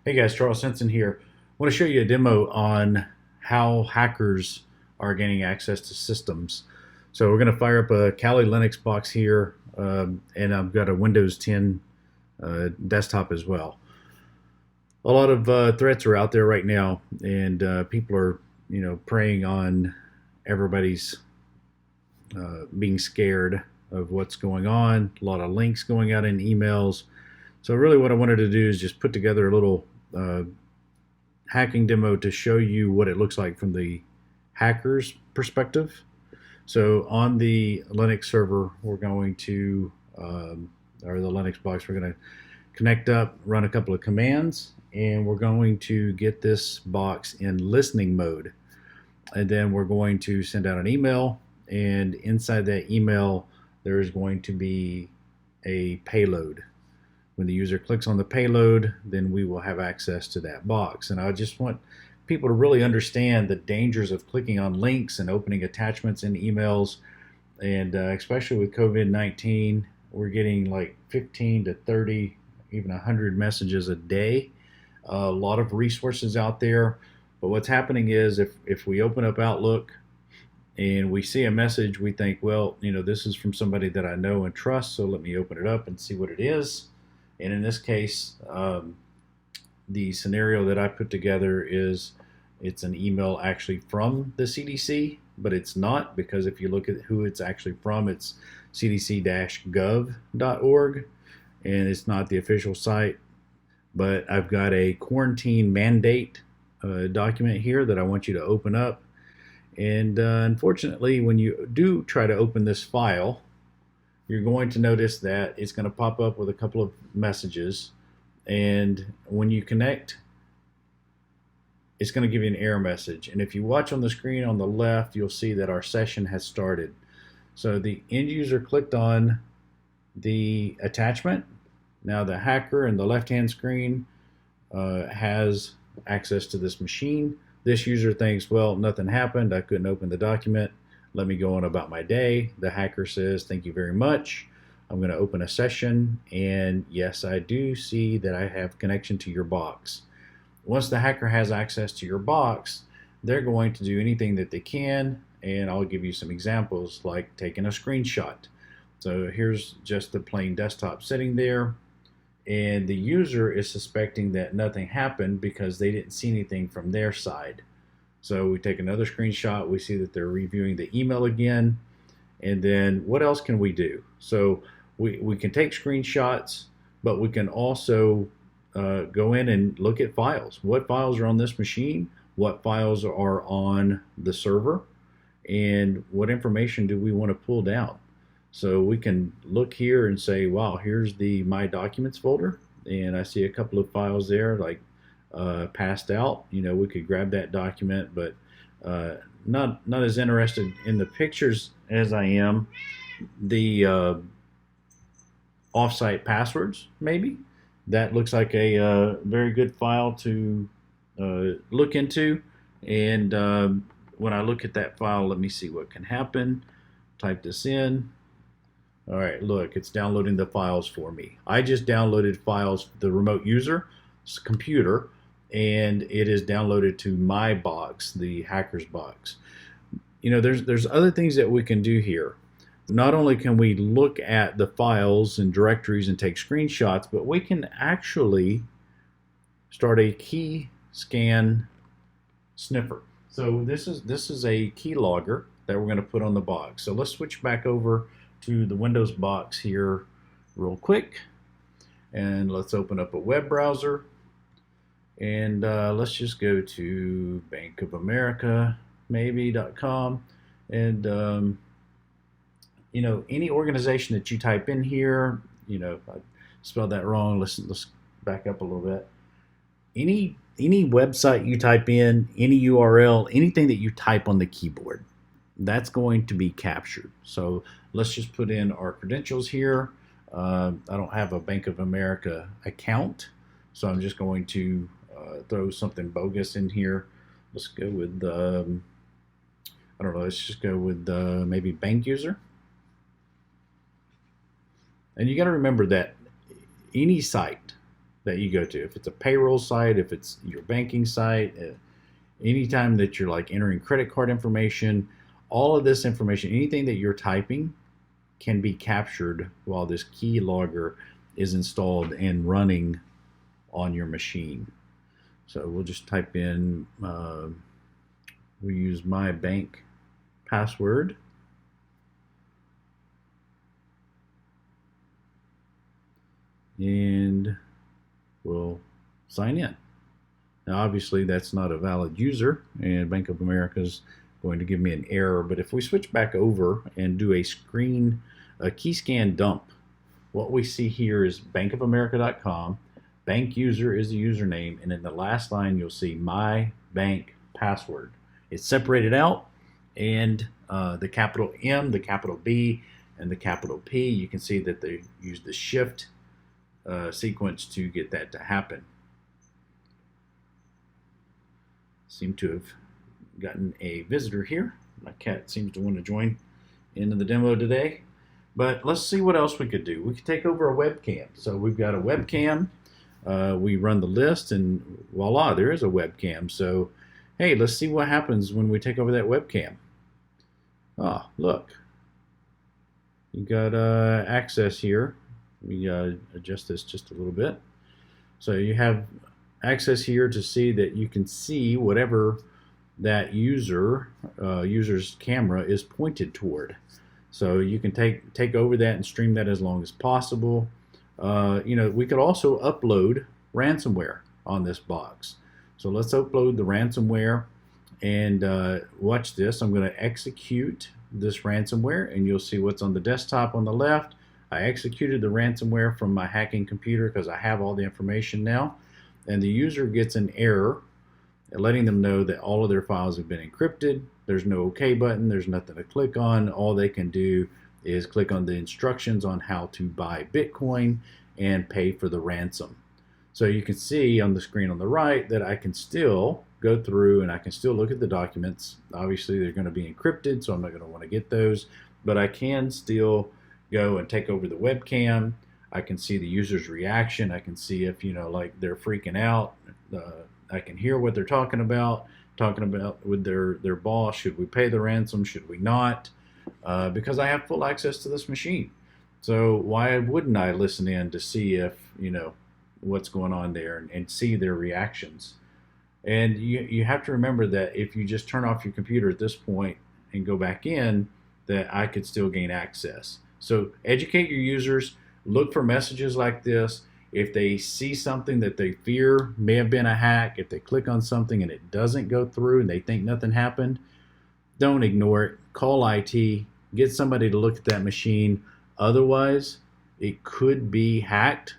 Hey guys, Charles Henson here. I want to show you a demo on how hackers are gaining access to systems. So we're going to fire up a Kali Linux box here, and I've got a Windows 10 desktop as well. A lot of threats are out there right now, and people are, preying on everybody's being scared of what's going on. A lot of links going out in emails. So really, what I wanted to do is just put together a little hacking demo to show you what it looks like from the hacker's perspective. So on the Linux server, we're going to, or the Linux box, we're going to connect up, run a couple of commands, and we're going to get this box in listening mode. And then we're going to send out an email, and inside that email, there's going to be a payload. When the user clicks on the payload, then we will have access to that box. And I just want people to really understand the dangers of clicking on links and opening attachments in emails. And especially with COVID-19, we're getting like 15 to 30, even 100 messages a day. A lot of resources out there. But what's happening is if we open up Outlook and we see a message, we think, well, this is from somebody that I know and trust, so let me open it up and see what it is. And in this case, the scenario that I put together is it's an email actually from the CDC, but it's not, because if you look at who it's actually from, it's cdc-gov.org, and it's not the official site. But I've got a quarantine mandate document here that I want you to open up. And unfortunately, when you do try to open this file, you're going to notice that it's going to pop up with a couple of messages, and when you connect, it's going to give you an error message. And if you watch on the screen on the left, you'll see that our session has started. So the end user clicked on the attachment. Now the hacker in the left-hand screen has access to this machine. This user thinks, well, nothing happened, I couldn't open the document, let me go on about my day. The hacker says, thank you very much. I'm going to open a session, and yes, I do see that I have connection to your box. Once the hacker has access to your box, they're going to do anything that they can, and I'll give you some examples, like taking a screenshot. So here's just the plain desktop sitting there, and the user is suspecting that nothing happened because they didn't see anything from their side. So we take another screenshot, we see that they're reviewing the email again, and then what else can we do? So we can take screenshots, but we can also go in and look at files. What files are on this machine? What files are on the server? And what information do we want to pull down? So we can look here and say, wow, here's the My Documents folder, and I see a couple of files there, like passed out. We could grab that document, but not as interested in the pictures as I am the offsite passwords. Maybe that looks like a very good file to look into. And when I look at that file, let me see what can happen. Type this in. All right, look, it's downloading the files for me. I just downloaded files, the remote user's computer, and it is downloaded to my box, the hacker's box. There's other things that we can do here. Not only can we look at the files and directories and take screenshots, but we can actually start a key scan sniffer. So this is a key logger that we're going to put on the box. So let's switch back over to the Windows box here real quick, and let's open up a web browser. And let's just go to bankofamerica.com, and any organization that you type in here, if I spelled that wrong, let's back up a little bit. Any website you type in, any URL, anything that you type on the keyboard, that's going to be captured. So let's just put in our credentials here. I don't have a Bank of America account, so I'm just going to throw something bogus in here. Let's go with, I don't know, let's just go with maybe bank user. And you got to remember that any site that you go to. If it's a payroll site, if it's your banking site, anytime that you're like entering credit card information, all of this information, anything that you're typing can be captured while this keylogger is installed and running on your machine. So we'll just type in, we use my bank password. And we'll sign in. Now obviously that's not a valid user and Bank of America is going to give me an error, but if we switch back over and do a key scan dump, what we see here is bankofamerica.com, bank user is the username, and in the last line you'll see my bank password. It's separated out, and the capital M, the capital B, and the capital P, you can see that they use the shift sequence to get that to happen. Seem to have gotten a visitor here. My cat seems to want to join into the demo today. But let's see what else we could do. We could take over a webcam. So we've got a webcam. We run the list and voila, there is a webcam. So hey, let's see what happens when we take over that webcam. Ah, look. You got access here. We adjust this just a little bit. So you have access here to see that you can see whatever that user's camera is pointed toward. So you can take over that and stream that as long as possible. We could also upload ransomware on this box. So let's upload the ransomware and watch this. I'm going to execute this ransomware and you'll see what's on the desktop on the left. I executed the ransomware from my hacking computer because I have all the information now, and the user gets an error letting them know that all of their files have been encrypted. There's no OK button, there's nothing to click on. All they can do is click on the instructions on how to buy Bitcoin and pay for the ransom. So you can see on the screen on the right that I can still go through and I can still look at the documents. Obviously they're going to be encrypted, so I'm not going to want to get those, but I can still go and take over the webcam. I can see the user's reaction. I can see if, like they're freaking out. I can hear what they're talking about with their boss. Should we pay the ransom? Should we not? Because I have full access to this machine. So why wouldn't I listen in to see if, what's going on there and see their reactions? And you have to remember that if you just turn off your computer at this point and go back in, that I could still gain access. So educate your users, look for messages like this. If they see something that they fear may have been a hack, if they click on something and it doesn't go through and they think nothing happened, don't ignore it. Call IT, get somebody to look at that machine. Otherwise, it could be hacked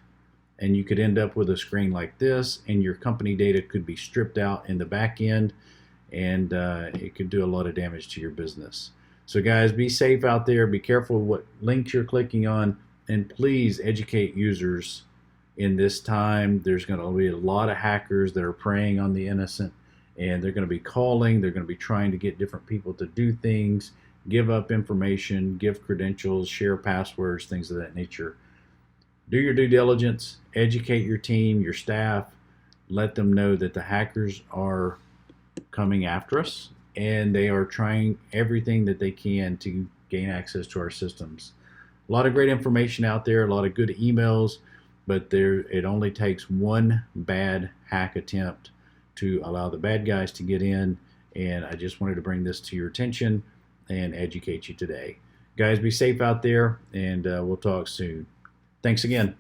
and you could end up with a screen like this and your company data could be stripped out in the back end and it could do a lot of damage to your business. So guys, be safe out there. Be careful what links you're clicking on, and please educate users in this time. There's going to be a lot of hackers that are preying on the innocent, and they're going to be calling. They're going to be trying to get different people to do things, give up information, give credentials, share passwords, things of that nature. Do your due diligence, educate your team, your staff, let them know that the hackers are coming after us and they are trying everything that they can to gain access to our systems. A lot of great information out there, a lot of good emails, but it only takes one bad hack attempt to allow the bad guys to get in, and I just wanted to bring this to your attention and educate you today. Guys, be safe out there, and we'll talk soon. Thanks again.